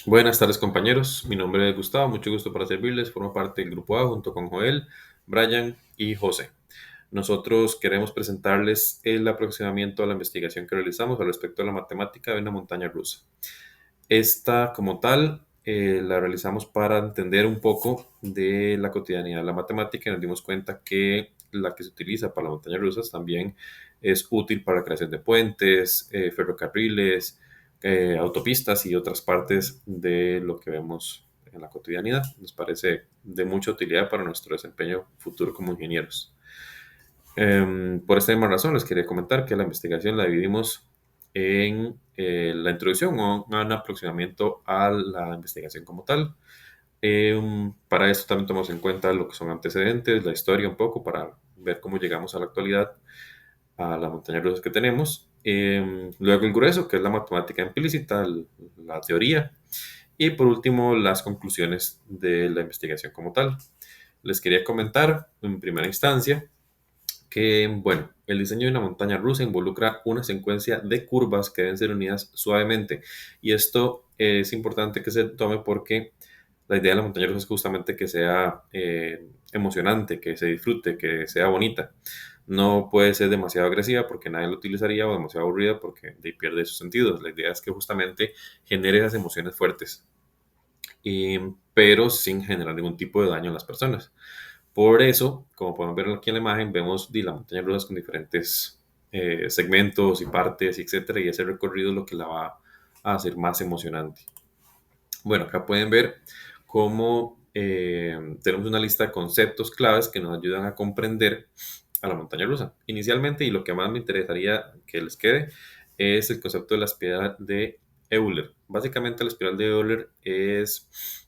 Buenas tardes compañeros, mi nombre es Gustavo, mucho gusto para servirles, formo parte del grupo A junto con Joel, Brian y José. Nosotros queremos presentarles el aproximamiento a la investigación que realizamos al respecto de la matemática de una montaña rusa. Esta como tal la realizamos para entender un poco de la cotidianidad de la matemática y nos dimos cuenta que la que se utiliza para las montañas rusas también es útil para la creación de puentes, ferrocarriles, autopistas y otras partes de lo que vemos en la cotidianidad. Nos parece de mucha utilidad para nuestro desempeño futuro como ingenieros. Por esta misma razón, les quería comentar que la investigación la dividimos en la introducción o un aproximamiento a la investigación como tal. Para esto también tomamos en cuenta lo que son antecedentes, la historia un poco, para ver cómo llegamos a la actualidad, a la montaña rusa que tenemos. Luego el grueso, que es la matemática implícita, la teoría. Y por último, las conclusiones de la investigación como tal. Les quería comentar en primera instancia que, bueno, el diseño de una montaña rusa involucra una secuencia de curvas que deben ser unidas suavemente. Y esto es importante que se tome porque la idea de la montaña rusa es justamente que sea emocionante, que se disfrute, que sea bonita. No puede ser demasiado agresiva porque nadie lo utilizaría o demasiado aburrida porque de ahí pierde sus sentidos. La idea es que justamente genere esas emociones fuertes, pero sin generar ningún tipo de daño a las personas. Por eso, como podemos ver aquí en la imagen, vemos la montaña rusa con diferentes segmentos y partes, etcétera, y ese recorrido es lo que la va a hacer más emocionante. Bueno, acá pueden ver cómo tenemos una lista de conceptos claves que nos ayudan a comprender a la montaña rusa. Inicialmente, y lo que más me interesaría que les quede, es el concepto de la espiral de Euler. Básicamente, la espiral de Euler es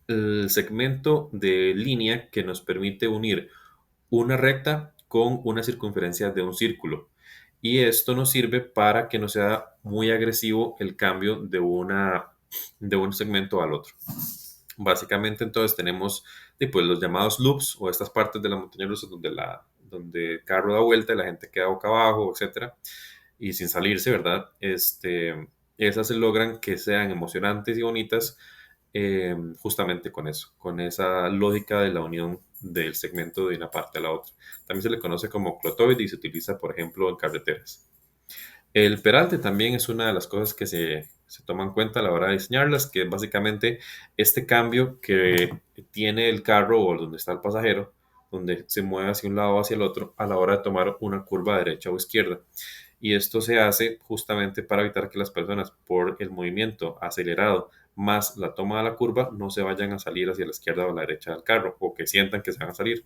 el segmento de línea que nos permite unir una recta con una circunferencia de un círculo. Y esto nos sirve para que no sea muy agresivo el cambio de un segmento al otro. Básicamente entonces tenemos pues, los llamados loops o estas partes de la montaña rusa donde el carro da vuelta y la gente queda boca abajo, etcétera, y sin salirse, ¿verdad? Esas se logran que sean emocionantes y bonitas justamente con eso, con esa lógica de la unión del segmento de una parte a la otra. También se le conoce como clotoide y se utiliza, por ejemplo, en carreteras. El peralte también es una de las cosas que se toma en cuenta a la hora de diseñarlas, que es básicamente este cambio que tiene el carro o donde está el pasajero, donde se mueve hacia un lado o hacia el otro a la hora de tomar una curva derecha o izquierda. Y esto se hace justamente para evitar que las personas, por el movimiento acelerado más la toma de la curva, no se vayan a salir hacia la izquierda o la derecha del carro o que sientan que se van a salir.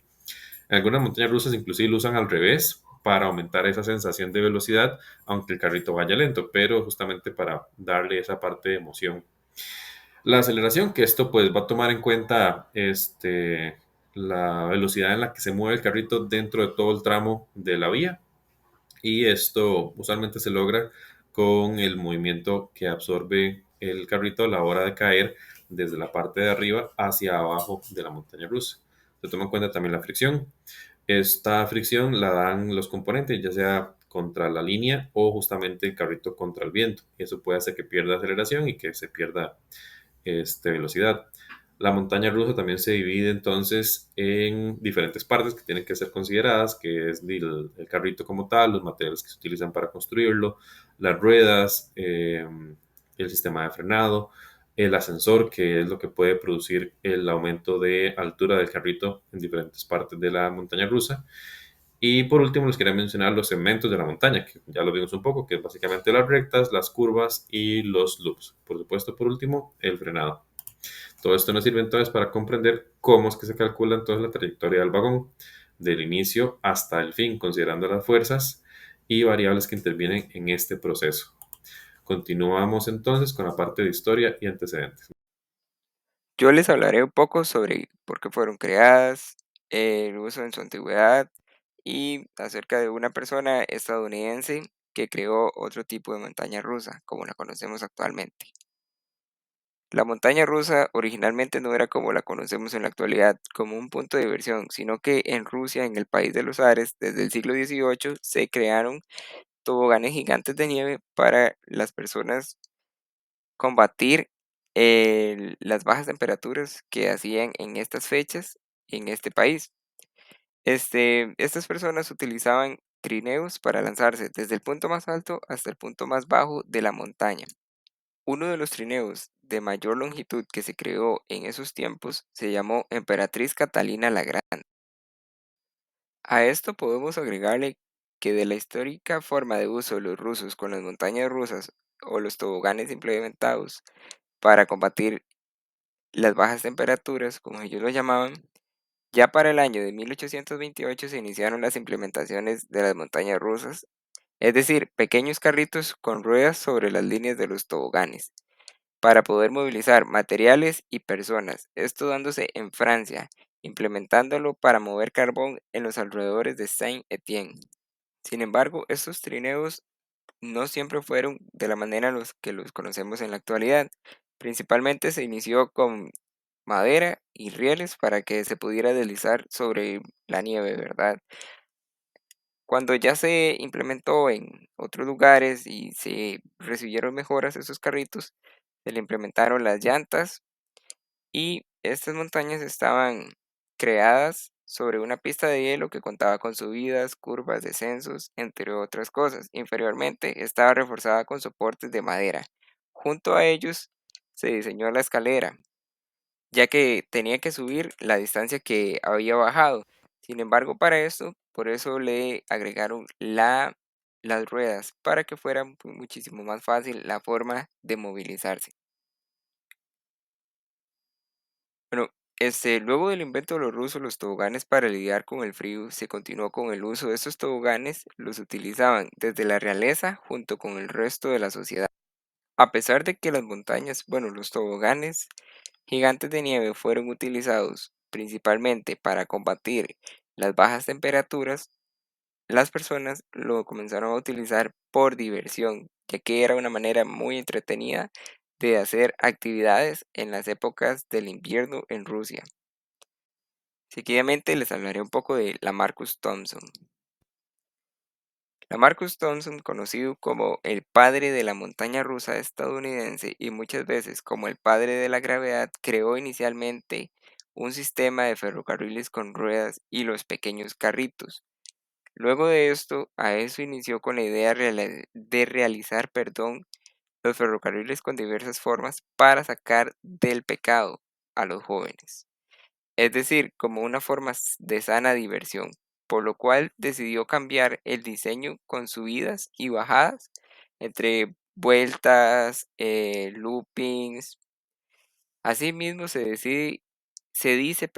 En algunas montañas rusas inclusive lo usan al revés para aumentar esa sensación de velocidad, aunque el carrito vaya lento, pero justamente para darle esa parte de emoción. La aceleración, que esto pues va a tomar en cuenta la velocidad en la que se mueve el carrito dentro de todo el tramo de la vía, y esto usualmente se logra con el movimiento que absorbe el carrito a la hora de caer desde la parte de arriba hacia abajo de la montaña rusa. Se toma en cuenta también la fricción. Esta fricción la dan los componentes, ya sea contra la línea o justamente el carrito contra el viento. Eso puede hacer que pierda aceleración y que se pierda velocidad. La montaña rusa también se divide entonces en diferentes partes que tienen que ser consideradas, que es el carrito como tal, los materiales que se utilizan para construirlo, las ruedas, el sistema de frenado, el ascensor, que es lo que puede producir el aumento de altura del carrito en diferentes partes de la montaña rusa. Y por último, les quería mencionar los segmentos de la montaña, que ya lo vimos un poco, que es básicamente las rectas, las curvas y los loops. Por supuesto, por último, el frenado. Todo esto nos sirve entonces para comprender cómo es que se calcula entonces la trayectoria del vagón, del inicio hasta el fin, considerando las fuerzas y variables que intervienen en este proceso. Continuamos entonces con la parte de historia y antecedentes. Yo les hablaré un poco sobre por qué fueron creadas, el uso en su antigüedad y acerca de una persona estadounidense que creó otro tipo de montaña rusa, como la conocemos actualmente. La montaña rusa originalmente no era como la conocemos en la actualidad, como un punto de diversión, sino que en Rusia, en el país de los Ares, desde el siglo XVIII se crearon toboganes gigantes de nieve para las personas combatir las bajas temperaturas que hacían en estas fechas en este país. Estas personas utilizaban trineos para lanzarse desde el punto más alto hasta el punto más bajo de la montaña. Uno de los trineos de mayor longitud que se creó en esos tiempos se llamó Emperatriz Catalina la Grande. A esto podemos agregarle que de la histórica forma de uso de los rusos con las montañas rusas o los toboganes implementados para combatir las bajas temperaturas, como ellos lo llamaban, ya para el año de 1828 se iniciaron las implementaciones de las montañas rusas, es decir, pequeños carritos con ruedas sobre las líneas de los toboganes, para poder movilizar materiales y personas, esto dándose en Francia, implementándolo para mover carbón en los alrededores de Saint-Étienne. Sin embargo, estos trineos no siempre fueron de la manera en los que los conocemos en la actualidad. Principalmente se inició con madera y rieles para que se pudiera deslizar sobre la nieve, ¿verdad? Cuando ya se implementó en otros lugares y se recibieron mejoras a esos carritos, se le implementaron las llantas y estas montañas estaban creadas sobre una pista de hielo que contaba con subidas, curvas, descensos, entre otras cosas. Inferiormente estaba reforzada con soportes de madera. Junto a ellos se diseñó la escalera, ya que tenía que subir la distancia que había bajado. Sin embargo, para esto, por eso le agregaron las ruedas, para que fuera muchísimo más fácil la forma de movilizarse. Bueno, luego del invento de los rusos, los toboganes para lidiar con el frío, se continuó con el uso de estos toboganes, los utilizaban desde la realeza junto con el resto de la sociedad. A pesar de que las montañas, bueno, los toboganes gigantes de nieve fueron utilizados principalmente para combatir las bajas temperaturas, las personas lo comenzaron a utilizar por diversión, ya que era una manera muy entretenida de hacer actividades en las épocas del invierno en Rusia. Seguidamente les hablaré un poco de la Marcus Thompson. La Marcus Thompson, conocido como el padre de la montaña rusa estadounidense y muchas veces como el padre de la gravedad, creó inicialmente un sistema de ferrocarriles con ruedas y los pequeños carritos. Luego de esto, a eso inició con la idea de realizar, los ferrocarriles con diversas formas para sacar del pecado a los jóvenes, es decir, como una forma de sana diversión, por lo cual decidió cambiar el diseño con subidas y bajadas entre vueltas, loopings. Asimismo, se dice,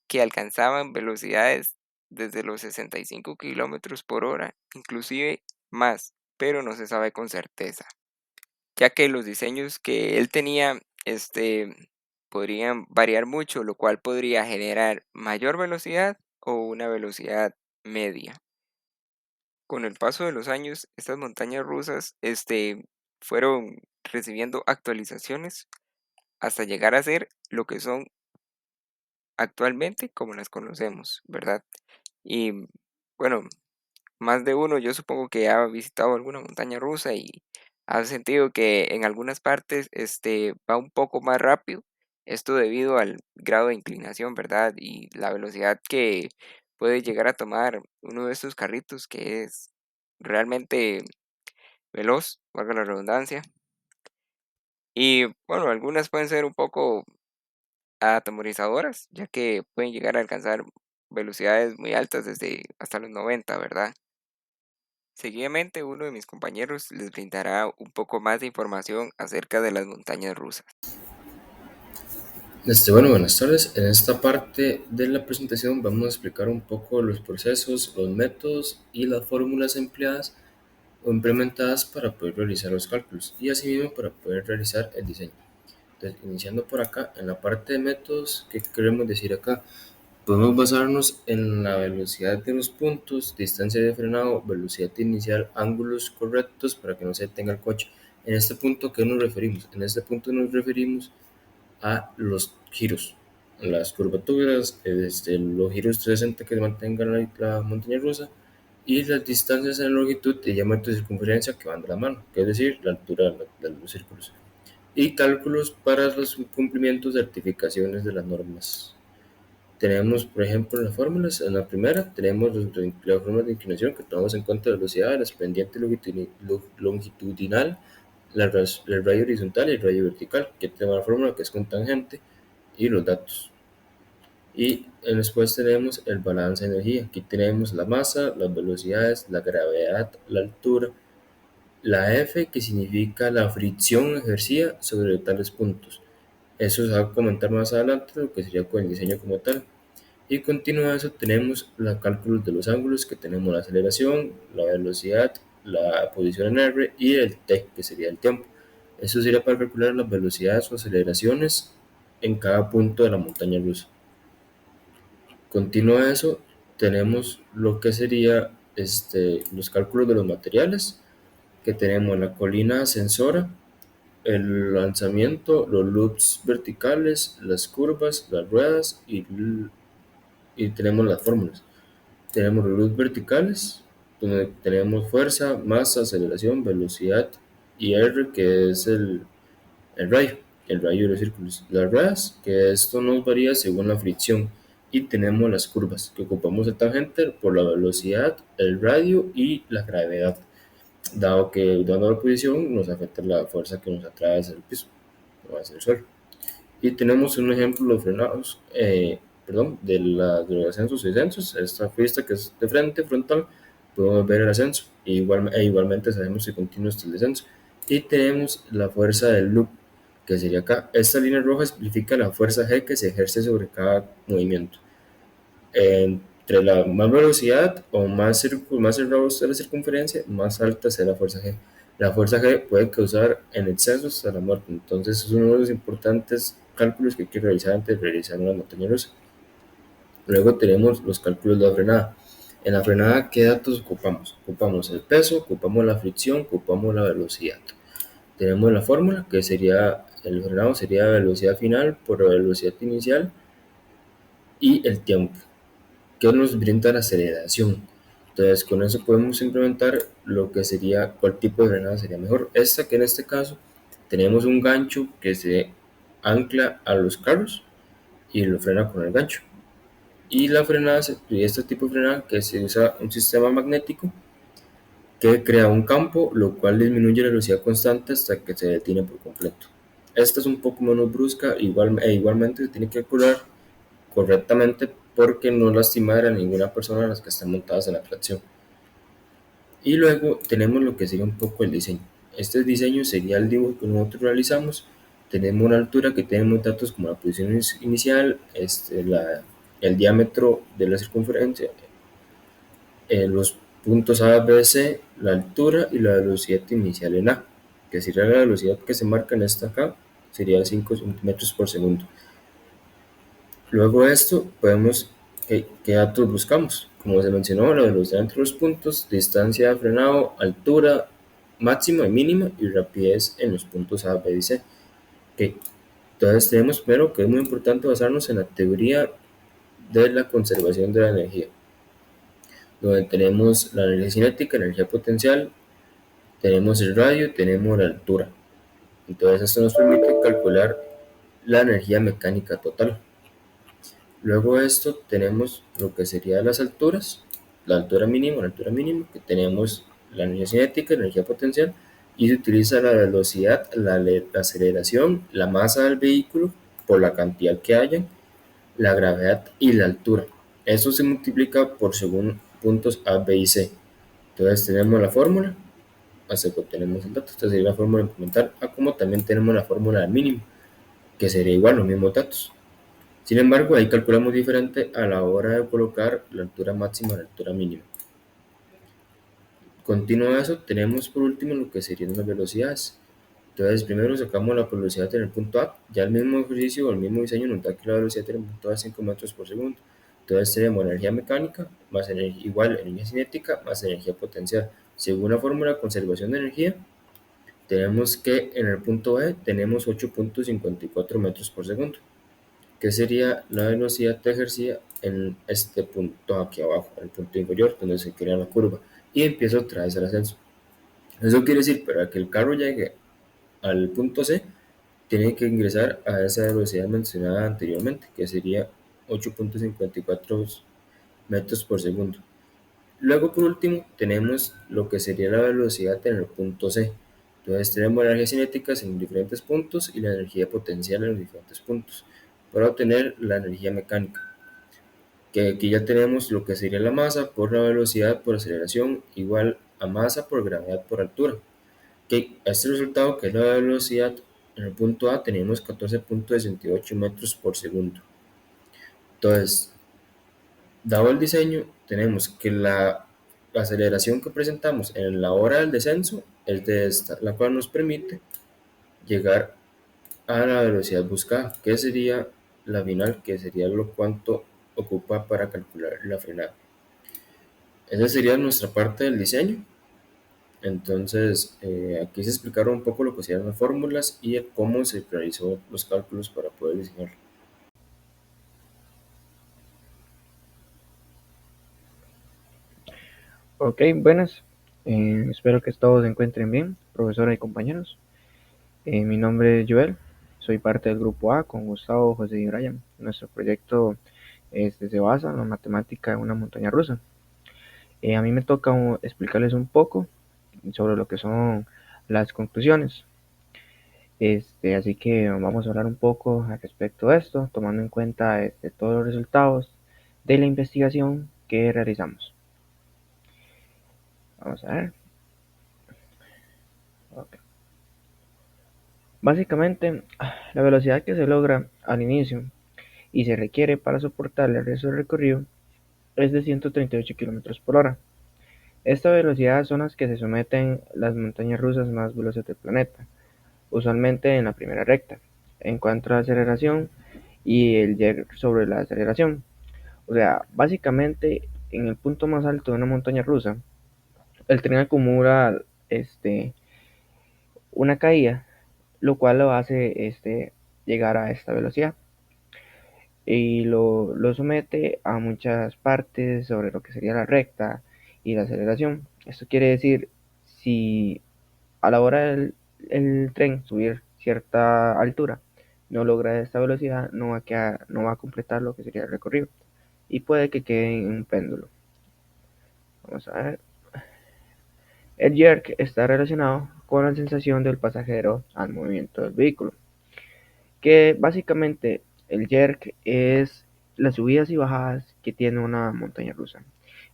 que alcanzaban velocidades desde los 65 kilómetros por hora, inclusive más, pero no se sabe con certeza, ya que los diseños que él tenía, podrían variar mucho, lo cual podría generar mayor velocidad o una velocidad media. Con el paso de los años, estas montañas rusas, fueron recibiendo actualizaciones hasta llegar a ser lo que son actualmente como las conocemos, ¿verdad? Y bueno, más de uno, yo supongo que ha visitado alguna montaña rusa y ha sentido que en algunas partes va un poco más rápido. Esto debido al grado de inclinación, ¿verdad? Y la velocidad que puede llegar a tomar uno de estos carritos que es realmente veloz, valga la redundancia. Y bueno, algunas pueden ser un poco atemorizadoras, ya que pueden llegar a alcanzar velocidades muy altas desde hasta los 90, ¿verdad? Seguidamente, uno de mis compañeros les brindará un poco más de información acerca de las montañas rusas. Bueno, buenas tardes. En esta parte de la presentación vamos a explicar un poco los procesos, los métodos y las fórmulas empleadas o implementadas para poder realizar los cálculos y asimismo para poder realizar el diseño. Entonces, iniciando por acá, en la parte de métodos, ¿qué queremos decir acá? Podemos basarnos en la velocidad de los puntos, distancia de frenado, velocidad inicial, ángulos correctos para que no se detenga el coche. En este punto, ¿qué nos referimos? En este punto nos referimos a los giros, las curvaturas, los giros 360 que mantengan la montaña rusa y las distancias en longitud y diámetro de circunferencia que van de la mano, que es decir, la altura de los círculos. y cálculos para los cumplimientos de certificaciones de las normas. Tenemos, por ejemplo, las fórmulas. En la primera tenemos las fórmulas de inclinación que tomamos en cuenta la velocidad, la pendiente longitudinal, el radio horizontal y el radio vertical, que tenemos la fórmula que es con tangente y los datos. Y después tenemos el balance de energía. Aquí tenemos la masa, las velocidades, la gravedad, la altura, la F, que significa la fricción ejercida sobre tales puntos. Eso se va a comentar más adelante, lo que sería con el diseño como tal. Y continuando eso tenemos los cálculos de los ángulos, que tenemos la aceleración, la velocidad, la posición en R y el T, que sería el tiempo. Eso sería para calcular las velocidades o aceleraciones en cada punto de la montaña rusa. Continuo a eso, tenemos lo que sería los cálculos de los materiales, que tenemos la colina ascensora, el lanzamiento, los loops verticales, las curvas, las ruedas y tenemos las fórmulas. Tenemos los loops verticales, donde tenemos fuerza, masa, aceleración, velocidad y R, que es el rayo, el rayo de los círculos. Las ruedas, que esto nos varía según la fricción. Y tenemos las curvas, que ocupamos el tangente por la velocidad, el radio y la gravedad, dado que dando la posición nos afecta la fuerza que nos atrae hacia el piso o hacia el suelo. Y tenemos un ejemplo de los frenados, de los ascensos y descensos. Esta pista que es de frente, frontal, podemos ver el ascenso igualmente sabemos si continúa hasta el descenso. Y tenemos la fuerza del loop, que sería acá. Esta línea roja explica la fuerza G que se ejerce sobre cada movimiento. Entre la más velocidad o más cerrado está la circunferencia, más alta será la fuerza G. La fuerza G puede causar en exceso hasta la muerte, entonces es uno de los importantes cálculos que hay que realizar antes de realizar una montaña rusa. Luego tenemos los cálculos de la frenada. En la frenada, ¿qué datos ocupamos? Ocupamos el peso, ocupamos la fricción, ocupamos la velocidad. Tenemos la fórmula, que sería el frenado sería velocidad final por velocidad inicial y el tiempo, que nos brinda la aceleración. Entonces, con eso podemos implementar lo que sería cuál tipo de frenada sería mejor. Esta, que en este caso tenemos un gancho que se ancla a los carros y lo frena con el gancho. Y la frenada, y este tipo de frenada, que se usa un sistema magnético que crea un campo, lo cual disminuye la velocidad constante hasta que se detiene por completo. Esta es un poco menos brusca, igualmente se tiene que calcular correctamente porque no lastimar a ninguna persona de las que están montadas en la tracción. Y luego tenemos lo que sería un poco el diseño. Este diseño sería el dibujo que nosotros realizamos. Tenemos una altura que tenemos datos como la posición inicial, el diámetro de la circunferencia, los puntos A, B, C, la altura y la velocidad inicial en A, que sería la velocidad que se marca en esta acá, sería 5 metros por segundo. Luego de esto, podemos, ¿qué datos buscamos? Como se mencionó, la velocidad entre los puntos, distancia de frenado, altura máxima y mínima y rapidez en los puntos A, B y C. Okay. Entonces tenemos primero que es muy importante basarnos en la teoría de la conservación de la energía, donde tenemos la energía cinética, la energía potencial, tenemos el radio, tenemos la altura. Entonces esto nos permite calcular la energía mecánica total. Luego de esto tenemos lo que serían las alturas, la altura mínima, que tenemos la energía cinética, la energía potencial, y se utiliza la velocidad, la aceleración, la masa del vehículo por la cantidad que haya, la gravedad y la altura. Eso se multiplica por según puntos A, B y C. Entonces tenemos la fórmula, así que tenemos el dato. Esta sería la fórmula implementar, como también tenemos la fórmula del mínimo, que sería igual los mismos datos. Sin embargo, ahí calculamos diferente a la hora de colocar la altura máxima y la altura mínima. Continuo a eso, tenemos por último lo que serían las velocidades. Entonces, primero sacamos la velocidad en el punto A. Ya el mismo ejercicio o el mismo diseño nos da que la velocidad en el punto A es 5 metros por segundo. Entonces, tenemos energía mecánica más energía cinética más energía potencial. Según la fórmula de conservación de energía, tenemos que en el punto B tenemos 8.54 metros por segundo, que sería la velocidad ejercida en este punto aquí abajo, el punto inferior, donde se crea la curva, y empieza otra vez el ascenso. Eso quiere decir, para que el carro llegue al punto C, tiene que ingresar a esa velocidad mencionada anteriormente, que sería 8.54 metros por segundo. Luego, por último, tenemos lo que sería la velocidad en el punto C. Entonces, tenemos la energía cinética en diferentes puntos y la energía potencial en los diferentes puntos para obtener la energía mecánica. Que aquí ya tenemos lo que sería la masa por la velocidad por aceleración igual a masa por gravedad por altura. Que a este resultado, que es la velocidad en el punto A, tenemos 14.68 metros por segundo. Entonces, dado el diseño, tenemos que la aceleración que presentamos en la hora del descenso es de esta, la cual nos permite llegar a la velocidad buscada, que sería la final, que sería lo cuánto ocupa para calcular la frenada. Esa sería nuestra parte del diseño. Entonces, aquí se explicaron un poco lo que serían las fórmulas y cómo se realizó los cálculos para poder diseñar. Ok, buenas. Espero que todos se encuentren bien, profesora y compañeros. Mi nombre es Joel, soy parte del grupo A con Gustavo, José y Brian. Nuestro proyecto se basa en la matemática de una montaña rusa. A mí me toca explicarles un poco sobre lo que son las conclusiones. Así que vamos a hablar un poco al respecto de esto, tomando en cuenta todos los resultados de la investigación que realizamos. Vamos a ver. Ok. Básicamente, la velocidad que se logra al inicio y se requiere para soportar el resto del recorrido es de 138 km por hora. Esta velocidad son las que se someten las montañas rusas más veloces del planeta, usualmente en la primera recta, en cuanto a la aceleración y el jerk sobre la aceleración. O sea, básicamente en el punto más alto de una montaña rusa, el tren acumula una caída, lo cual lo hace llegar a esta velocidad y lo somete a muchas partes sobre lo que sería la recta y la aceleración. Esto quiere decir, si a la hora del el tren subir cierta altura no logra esta velocidad, no va a completar lo que sería el recorrido y puede que quede en un péndulo. Vamos a ver. El jerk está relacionado con la sensación del pasajero al movimiento del vehículo, que básicamente el jerk es las subidas y bajadas que tiene una montaña rusa,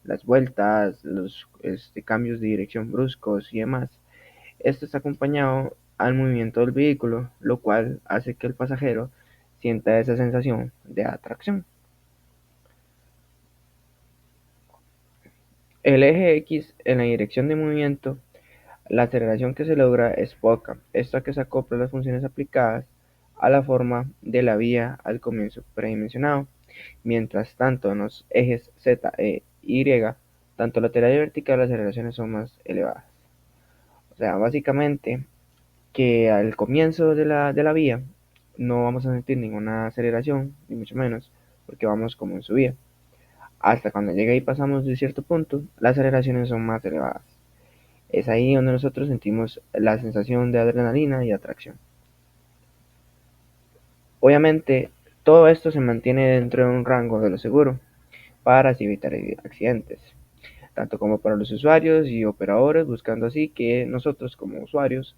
las vueltas, los cambios de dirección bruscos y demás. Esto está acompañado al movimiento del vehículo, lo cual hace que el pasajero sienta esa sensación de atracción. El eje X en la dirección de movimiento, la aceleración que se logra es poca, esto a que se acopla las funciones aplicadas a la forma de la vía al comienzo predimensionado. Mientras tanto, en los ejes Z, E y Y, tanto lateral y vertical, las aceleraciones son más elevadas. O sea, básicamente que al comienzo de la vía no vamos a sentir ninguna aceleración, ni mucho menos, porque vamos como en subida. Hasta cuando llega y pasamos de cierto punto, las aceleraciones son más elevadas. Es ahí donde nosotros sentimos la sensación de adrenalina y atracción. Obviamente, todo esto se mantiene dentro de un rango de lo seguro para así evitar accidentes, tanto como para los usuarios y operadores, buscando así que nosotros como usuarios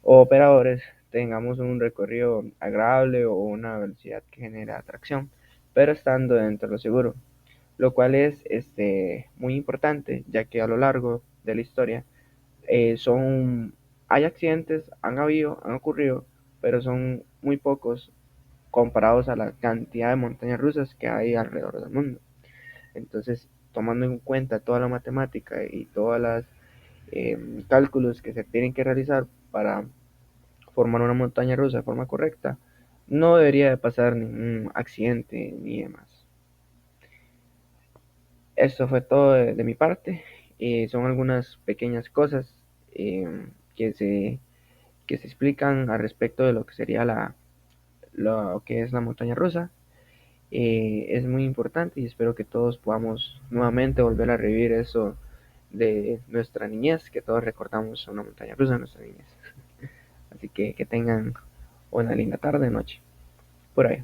o operadores tengamos un recorrido agradable o una velocidad que genere atracción, pero estando dentro de lo seguro, lo cual es muy importante, ya que a lo largo de la historia hay accidentes, han ocurrido, pero son muy pocos comparados a la cantidad de montañas rusas que hay alrededor del mundo. Entonces, tomando en cuenta toda la matemática y todas las cálculos que se tienen que realizar para formar una montaña rusa de forma correcta, no debería de pasar ningún accidente ni demás. Esto fue todo de mi parte. Son algunas pequeñas cosas eh, que, se, que se explican al respecto de lo que sería lo que es la montaña rusa. Es muy importante y espero que todos podamos nuevamente volver a revivir eso de nuestra niñez, que todos recordamos una montaña rusa de nuestra niñez. Así que tengan o una linda tarde, noche, por ahí.